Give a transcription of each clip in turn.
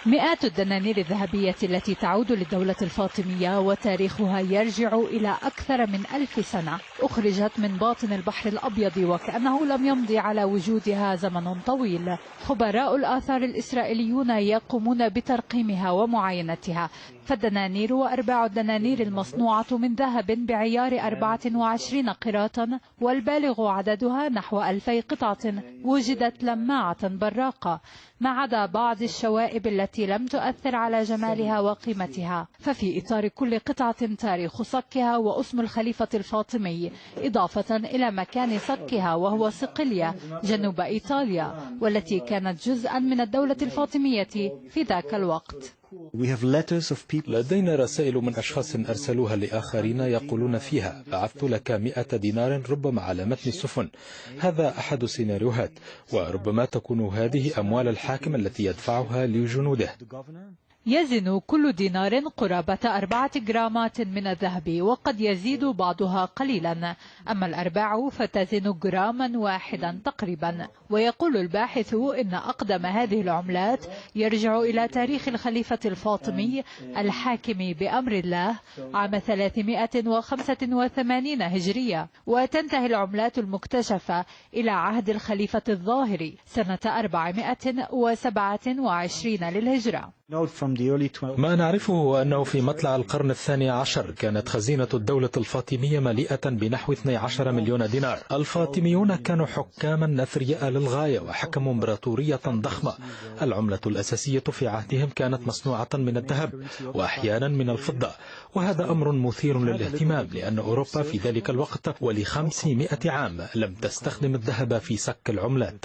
مئات الدنانير الذهبية التي تعود للدولة الفاطمية وتاريخها يرجع إلى أكثر من 1000 سنة أخرجت من باطن البحر الأبيض وكأنه لم يمضي على وجودها زمن طويل. خبراء الآثار الإسرائيليون يقومون بترقيمها ومعاينتها، فالدنانير وأرباع الدنانير المصنوعة من ذهب بعيار 24 قيراطا والبالغ عددها نحو 2000 قطعة وجدت لماعة براقة، ما عدا بعض الشوائب التي لم تؤثر على جمالها وقيمتها. ففي إطار كل قطعة تاريخ صكها واسم الخليفة الفاطمي، إضافة إلى مكان صكها وهو صقلية جنوب إيطاليا، والتي كانت جزءا من الدولة الفاطمية في ذاك الوقت. لدينا رسائل من أشخاص أرسلوها لآخرين يقولون فيها: بعثت لك 100 دينار ربما على متن السفن. هذا أحد السيناريوهات، وربما تكون هذه أموال الحاكم التي يدفعها لجنوده. يزن كل دينار قرابة 4 جرامات من الذهب، وقد يزيد بعضها قليلا، أما الأرباع فتزن جراما واحدا تقريبا. ويقول الباحث إن أقدم هذه العملات يرجع إلى تاريخ الخليفة الفاطمي الحاكم بأمر الله عام 385 هجرية، وتنتهي العملات المكتشفة إلى عهد الخليفة الظاهري سنة 427 للهجرة. ما نعرفه هو أنه في مطلع القرن الثاني كانت خزينة الدولة الفاطمية مليئة بنحو 12 مليون دينار. الفاطميون كانوا حكاما أثرياء للغاية وحكموا إمبراطورية ضخمة. العملة الأساسية في عهدهم كانت مصنوعة من الذهب وأحيانا من الفضة، وهذا أمر مثير للاهتمام لأن أوروبا في ذلك الوقت ول500 عام لم تستخدم الذهب في سك العملات.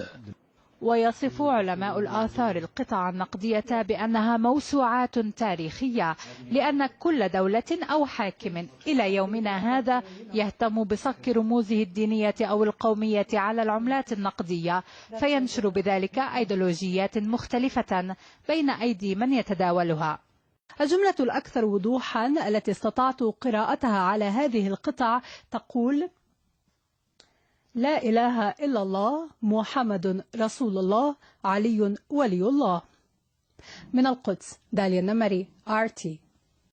ويصف علماء الآثار القطع النقدية بأنها موسوعات تاريخية، لأن كل دولة أو حاكم إلى يومنا هذا يهتم بصك رموزه الدينية أو القومية على العملات النقدية، فينشر بذلك أيديولوجيات مختلفة بين أيدي من يتداولها. الجملة الأكثر وضوحا التي استطعت قراءتها على هذه القطع تقول: لا إله إلا الله، محمد رسول الله، علي ولي الله. من القدس، داليا النمري، RT.